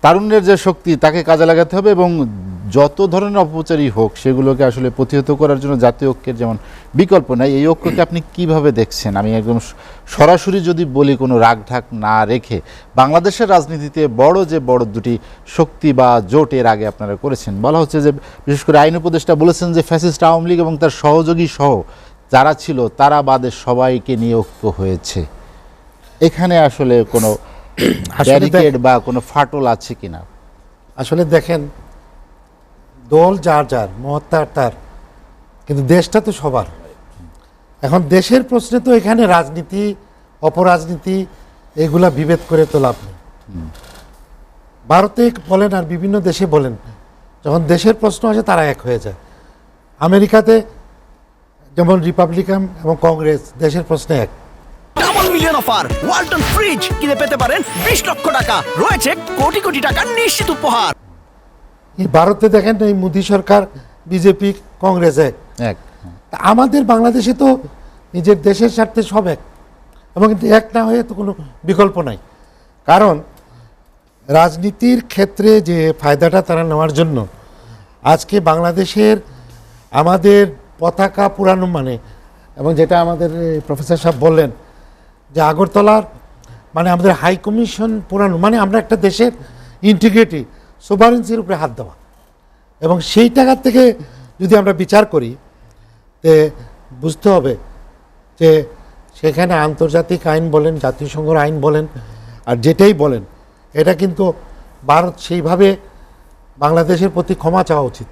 তারুণ্যের যে শক্তি তাকে কাজে লাগাতে হবে এবং যত ধরনের অপপ্রচারই হোক সেগুলোকে আসলে প্রতিহত করার জন্য জাতীয় ঐক্যের যেমন বিকল্প নাই, এই ঐক্যকে আপনি কিভাবে দেখছেন? আমি একদম সরাসরি যদি বলি, কোনো রাগঢাক না রেখে, বাংলাদেশের রাজনীতিতে বড় দুটি শক্তি বা জোট এর আগে আপনারা করেছেন, বলা হচ্ছে যে বিশেষ করে আইন উপদেষ্টা বলেছেন যে ফ্যাসিস্ট আওয়ামী লীগ এবং তার সহযোগী সহ যারা ছিল তারা বাদে সবাইকে নিয়ে ঐক্য হয়েছে। এখানে আসলে কোনো ব্যারিকেড বা কোনো ফাটল আছে কিনা? আসলে দেখেন, দল যার যার, মত তার, কিন্তু দেশটা তো সবার। এখন দেশের প্রশ্নে তো এখানে রাজনীতি অপরাজনীতি এগুলা বিভেদ করে তো লাভ নেই। ভারতে বলেন আর বিভিন্ন দেশে বলেন, যখন দেশের প্রশ্ন আসে তারা এক হয়ে যায়। আমেরিকাতে যেমন রিপাবলিকান এবং কংগ্রেস দেশের প্রশ্নে এক। Double million offer Walton fridge কিনে পেতে পারেন 20 লক্ষ টাকা, রয়েছে কোটি কোটি টাকার নিশ্চিত উপহার। এই ভারতে দেখেন, এই মোদী সরকার, বিজেপি, কংগ্রেস এক। আমাদের বাংলাদেশে তো নিজের দেশের স্বার্থে সব এক, এবং কিন্তু এক না হয়ে তো কোনো বিকল্প নাই। কারণ রাজনীতির ক্ষেত্রে যে ফায়দাটা তারা নেওয়ার জন্য আজকে বাংলাদেশের আমাদের পতাকা পুরানো, মানে, এবং যেটা আমাদের প্রফেসর সাহেব বললেন যে আগরতলার মানে আমাদের হাই কমিশন পুরানো, মানে আমরা একটা দেশের ইন্টিগ্রিটি সোভারেন্সির উপরে হাত দেওয়া, এবং সেই টাকা থেকে যদি আমরা বিচার করি তে বুঝতে হবে যে সেখানে আন্তর্জাতিক আইন বলেন, জাতিসংঘের আইন বলেন, আর যেটাই বলেন, এটা কিন্তু ভারত সেইভাবে বাংলাদেশের প্রতি ক্ষমা চাওয়া উচিত।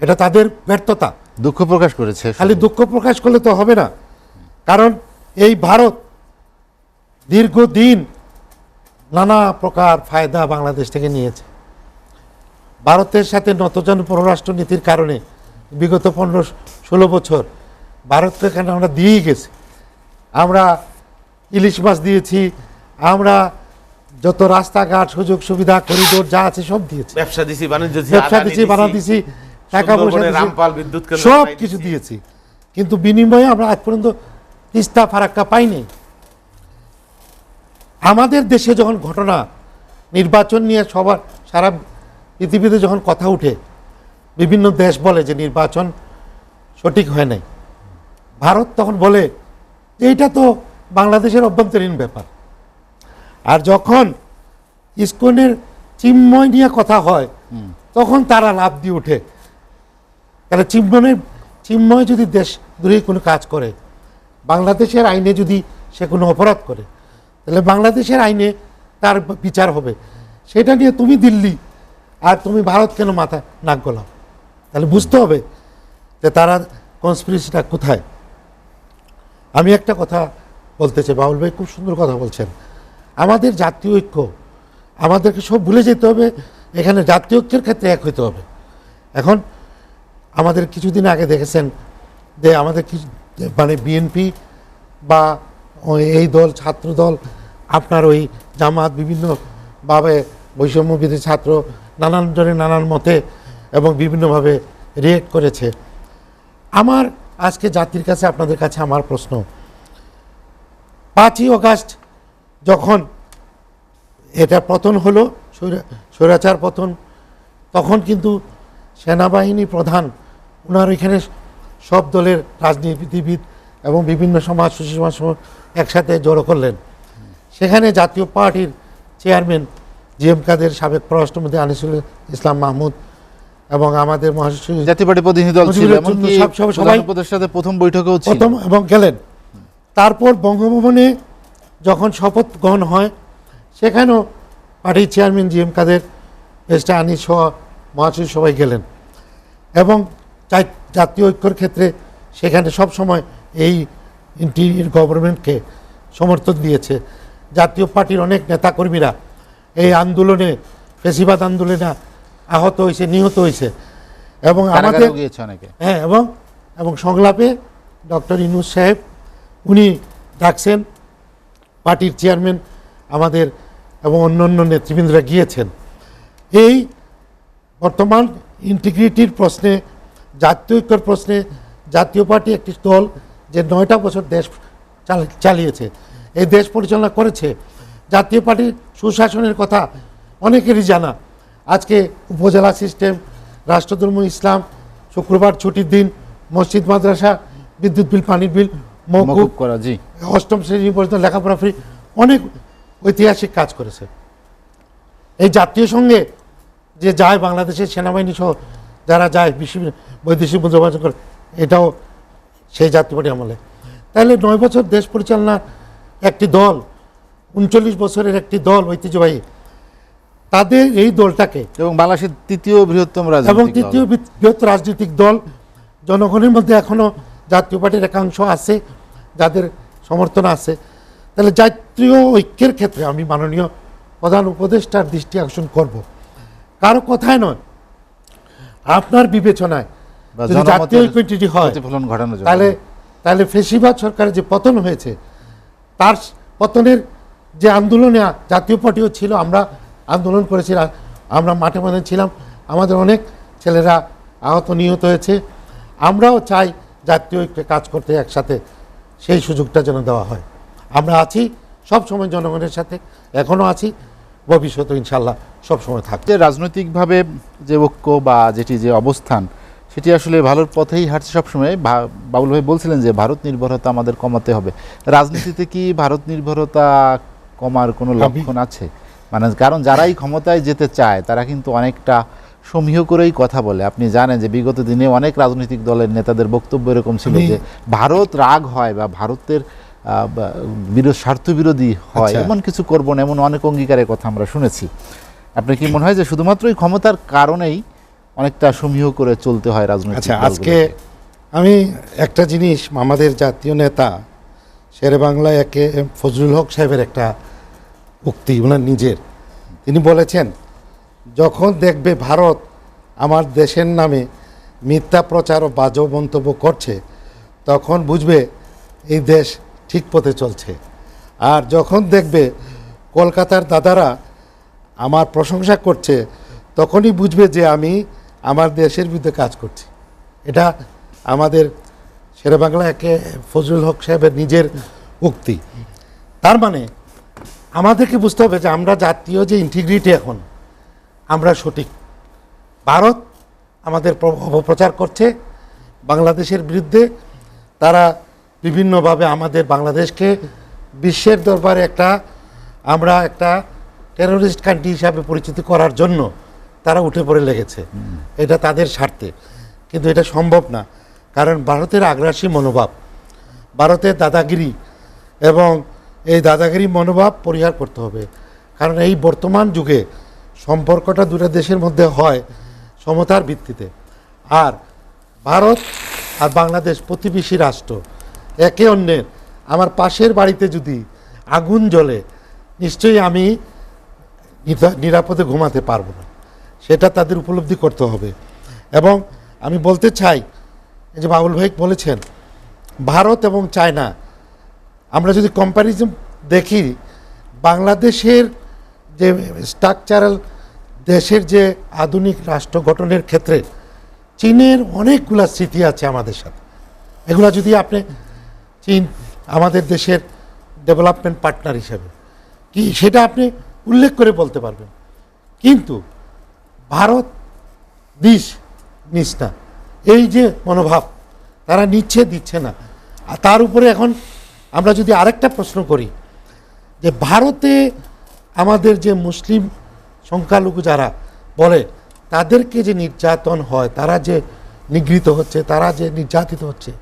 এটা তাদের ব্যর্থতা। দুঃখ প্রকাশ করেছে। খালি দুঃখ প্রকাশ করলে তো হবে না, কারণ এই ভারত দীর্ঘদিন নানা প্রকার ফায়দা বাংলাদেশ থেকে নিয়েছে। ভারতের সাথে নতজন পররাষ্ট্রনীতির কারণে বিগত 15-16 বছর ভারতকে এখানে আমরা দিয়েই গেছি। আমরা ইলিশ মাছ দিয়েছি, আমরা যত রাস্তাঘাট, সুযোগ সুবিধা, করিডোর যা আছে সব দিয়েছি, ব্যবসা দিছি, বাণিজ্য দিয়েছি, বানা দিয়েছি, টাকা পয়সা দিয়েছি, সব কিছু দিয়েছি, কিন্তু বিনিময়ে আমরা আজ পর্যন্ত তিস্তা ফারাক্কা পাইনি। আমাদের দেশে যখন ঘটনা নির্বাচন নিয়ে সারা পৃথিবীতে যখন কথা উঠে, বিভিন্ন দেশ বলে যে নির্বাচন সঠিক হয় নাই, ভারত তখন বলে যে এটা তো বাংলাদেশের অভ্যন্তরীণ ব্যাপার। আর যখন ইসকনের চিন্ময় নিয়ে কথা হয় তখন তারা লাভ দিয়ে উঠে। তাহলে চিন্ময় যদি দেশদ্রোহী কোনো কাজ করে, বাংলাদেশের আইনে যদি সে কোনো অপরাধ করে, তাহলে বাংলাদেশের আইনে তার বিচার হবে। সেটা নিয়ে তুমি দিল্লি আর তুমি ভারত কেন মাথা নাক গলাও? তাহলে বুঝতে হবে যে তারা কনস্পিরেসিটা কোথায়। আমি একটা কথা বলতে চাই, বাবুল ভাই খুব সুন্দর কথা বলছেন। আমাদের জাতীয় ঐক্য, আমাদেরকে সব ভুলে যেতে হবে, এখানে জাতীয় ঐক্যের ক্ষেত্রে এক হইতে হবে। এখন আমাদের কিছুদিন আগে দেখেছেন যে আমাদের মানে বিএনপি বা এই দল, ছাত্র দল, আপনার ওই জামাত, বিভিন্নভাবে বৈষম্য বিরোধী ছাত্র নানান জনের নানান মতে এবং বিভিন্নভাবে রিয়েক্ট করেছে। আমার আজকে জাতির কাছে, আপনাদের কাছে আমার প্রশ্ন, 5ই আগস্ট যখন এটা পতন হলো, স্বৈরাচার পতন, তখন কিন্তু সেনাবাহিনী প্রধান ওনার এখানে সব দলের রাজনীতিবিদ এবং বিভিন্ন সমাজ একসাথে জড়ো করলেন। সেখানে জাতীয় পার্টির চেয়ারম্যান জিএম কাদের, সাবেক পররাষ্ট্রমন্ত্রী আনিসুল ইসলাম মাহমুদ এবং আমাদের মহাসচিব, জাতীয় পার্টি প্রতিনিধি দল ছিল, সবাই সাথে প্রথম বৈঠকেও ছিল এবং গেলেন। তারপর বঙ্গভবনে যখন শপথ গ্রহণ হয়, সেখানেও পার্টির চেয়ারম্যান জিএম কাদের, এসটা আনিস সহ মহাসচিব সবাই গেলেন, এবং জাতীয় ঐক্যর ক্ষেত্রে সেখানে সব সময় এই ইন্টিরিয়র গভর্নমেন্টকে সমর্থন দিয়েছে। জাতীয় পার্টির অনেক নেতাকর্মীরা এই আন্দোলনে, ফেসিবাদ আন্দোলনে আহত হয়েছে, নিহত হয়েছে, এবং আমাদের এবং সংলাপে ডক্টর ইউনূস সাহেব উনি ডাকছেন, পার্টির চেয়ারম্যান আমাদের এবং অন্য নেতৃবৃন্দরা গিয়েছেন। এই বর্তমান ইন্টিগ্রিটির প্রশ্নে, জাতীয় ঐক্যের প্রশ্নে জাতীয় পার্টি একটি দল যে 9টা বছর দেশ চালিয়েছে, এই দেশ পরিচালনা করেছে। জাতীয় পার্টির সুশাসনের কথা অনেকেরই জানা। আজকে উপজেলা সিস্টেম, রাষ্ট্রধর্ম ইসলাম, শুক্রবার ছুটির দিন, মসজিদ মাদ্রাসা, বিদ্যুৎ বিল, পানির বিল মওকুফ মওকুফ করা, জি। অষ্টম শ্রেণী পর্যন্ত লেখাপড়া ফ্রি, অনেক ঐতিহাসিক কাজ করেছে। এই জাতীয় সঙ্গে যে যায় বাংলাদেশের সেনাবাহিনী সহ যারা যায় বৈদেশিক মুদ্রা বাণিজ্য করে, এটাও সেই জাতীয় পার্টি আমলে। তাহলে 9 বছর দেশ পরিচালনার একটি দল, 39 বছরের একটি দল ঐতিহ্যবাহী, তাদের এই দলটাকে এবং বাংলাদেশের তৃতীয় বৃহত্তম এবং রাজনৈতিক দল। তৃতীয় বৃহত্তর রাজনৈতিক দল, জনগণের মধ্যে এখনো জাতীয় পার্টির একাংশ আছে যাদের সমর্থন আছে। তাহলে জাতীয় ঐক্যের ক্ষেত্রে আমি মাননীয় প্রধান উপদেষ্টার দৃষ্টি আকর্ষণ করব, কারো কথায় নয়, আপনার বিবেচনায় বা যদি জাতীয় জনমতের ঐক্যটি হয়, প্রতিফলন ঘটানোর জন্য। তাহলে ফেসিবাদ সরকারের যে পতন হয়েছে, তার পতনের যে আন্দোলনে জাতীয় পার্টিও ছিল, আমরা আন্দোলন করেছিলাম, আমরা মাঠে মাঠে ছিলাম, আমাদের অনেক ছেলেরা আহত নিহত হয়েছে। আমরাও চাই জাতীয় ঐক্যে কাজ করতে একসাথে, সেই সুযোগটা যেন দেওয়া হয়। আমরা আছি সব সময় জনগণের সাথে, এখনও আছি, ভবিষ্যতে ইনশাল্লাহ সব সময় থাকবে। যে রাজনৈতিকভাবে যে ঐক্য বা যেটি যে অবস্থান, সেটি আসলে ভালোর পথেই হাঁটছে সবসময়। বাবুল ভাই বলছিলেন যে ভারত নির্ভরতা আমাদের কমাতে হবে। রাজনীতিতে কি ভারত নির্ভরতা কমার কোনো লক্ষণ আছে? মানে কারণ যারাই ক্ষমতায় যেতে চায় তারা কিন্তু অনেকটা সমীহ করেই কথা বলে। আপনি জানেন যে বিগত দিনে অনেক রাজনৈতিক দলের নেতাদের বক্তব্য এরকম ছিল যে ভারত রাগ হয় বা ভারতের স্বার্থ বিরোধী হয়, এমন কিছু করবো না, এমন অনেক অঙ্গীকারের কথা আমরা শুনেছি। আপনার কি মনে হয় যে শুধুমাত্র এই ক্ষমতার কারণেই অনেকটা সমীহ করে চলতে হয় রাজনৈতিক আচ্ছা, দলগুলোকে? আজকে আমি একটা জিনিস, আমাদের জাতীয় নেতা শেরে বাংলা একে ফজলুল হক সাহেবের একটা উক্তি, ওনার নিজের, তিনি বলেছেন, যখন দেখবে ভারত আমার দেশের নামে মিথ্যা প্রচার ও বাজে মন্তব্য করছে, তখন বুঝবে এই দেশ ঠিক পথে চলছে। আর যখন দেখবে কলকাতার দাদারা আমার প্রশংসা করছে, তখনই বুঝবে যে আমি আমার দেশের বিরুদ্ধে কাজ করছি। এটা আমাদের শেরে বাংলা একে ফজলুল হক সাহেবের নিজের উক্তি। তার মানে আমাদেরকে বুঝতে হবে যে আমরা জাতীয় যে ইন্টিগ্রিটি, এখন আমরা সঠিক। ভারত আমাদের অপপ্রচার করছে বাংলাদেশের বিরুদ্ধে, তারা বিভিন্নভাবে আমাদের বাংলাদেশকে বিশ্বের দরবারে আমরা একটা টেরোরিস্ট কান্ট্রি হিসাবে পরিচিত করার জন্য তারা উঠে পড়ে লেগেছে। এটা তাদের স্বার্থে, কিন্তু এটা সম্ভব না। কারণ ভারতের আগ্রাসী মনোভাব, ভারতের দাদাগিরি, এবং এই দাদাগিরি মনোভাব পরিহার করতে হবে। কারণ এই বর্তমান যুগে সম্পর্কটা দুটো দেশের মধ্যে হয় সমতার ভিত্তিতে। আর ভারত আর বাংলাদেশ প্রতিবেশী রাষ্ট্র, একে অন্যের। আমার পাশের বাড়িতে যদি আগুন জ্বলে, নিশ্চয়ই আমি নিরাপদে ঘুমাতে পারবো না, সেটা তাদের উপলব্ধি করতে হবে। এবং আমি বলতে চাই, এই যে বাবুল ভাই বলেছেন ভারত এবং চায়না, আমরা যদি কম্প্যারিজন দেখি, বাংলাদেশের যে স্ট্রাকচারাল, দেশের যে আধুনিক রাষ্ট্র গঠনের ক্ষেত্রে চীনের অনেকগুলা স্মৃতি আছে আমাদের সাথে। এগুলা যদি আপনি, চীন আমাদের দেশের ডেভেলপমেন্ট পার্টনার হিসাবে কি, সেটা আপনি উল্লেখ করে বলতে পারবেন। কিন্তু ভারত নিস না, এই যে মনোভাব, তারা নিচ্ছে দিচ্ছে না। আর তার উপরে এখন আমরা যদি আরেকটা প্রশ্ন করি, যে ভারতে আমাদের যে মুসলিম সংখ্যালঘু যারা বলে, তাদেরকে যে নির্যাতন হয়, তারা যে নিগৃহীত হচ্ছে, তারা যে নির্যাতিত হচ্ছে,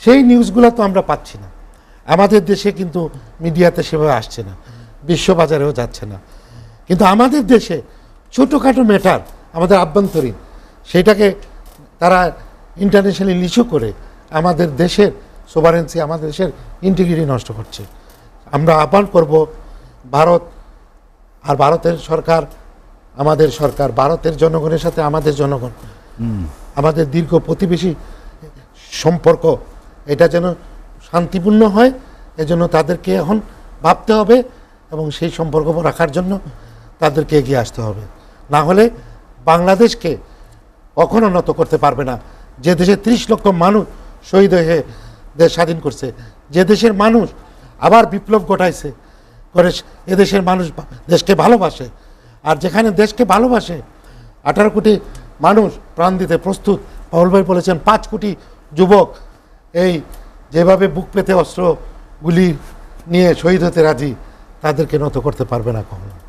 সেই নিউজগুলো তো আমরা পাচ্ছি না। আমাদের দেশে কিন্তু মিডিয়াতে সেভাবে আসছে না, বিশ্ববাজারেও যাচ্ছে না। কিন্তু আমাদের দেশে ছোটোখাটো ম্যাটার, আমাদের আভ্যন্তরীণ, সেটাকে তারা ইন্টারন্যাশনালি ইস্যু করে আমাদের দেশের সোভারেন্সি, আমাদের দেশের ইন্টিগ্রিটি নষ্ট করছে। আমরা আহ্বান করব, ভারত আর ভারতের সরকার, আমাদের সরকার, ভারতের জনগণের সাথে আমাদের জনগণ, আমাদের দীর্ঘ প্রতিবেশী সম্পর্ক, এটা যেন শান্তিপূর্ণ হয়, এজন্য তাদেরকে এখন ভাবতে হবে এবং সেই সম্পর্ক রাখার জন্য তাদেরকে এগিয়ে আসতে হবে। না হলে বাংলাদেশকে কখনো নত করতে পারবে না। যে দেশে 30 লক্ষ মানুষ শহীদ হয়ে দেশ স্বাধীন করছে, যে দেশের মানুষ আবার বিপ্লব ঘটাইছে করে, এদেশের মানুষ দেশকে ভালোবাসে, আর যেখানে দেশকে ভালোবাসে 18 কোটি মানুষ প্রাণ দিতে প্রস্তুত, পাউল ভাই বলেছেন 5 কোটি যুবক এই যেভাবে বুক পেতে অস্ত্রগুলি নিয়ে শহীদ হতে রাজি, তাদেরকে নত করতে পারবে না কখনো।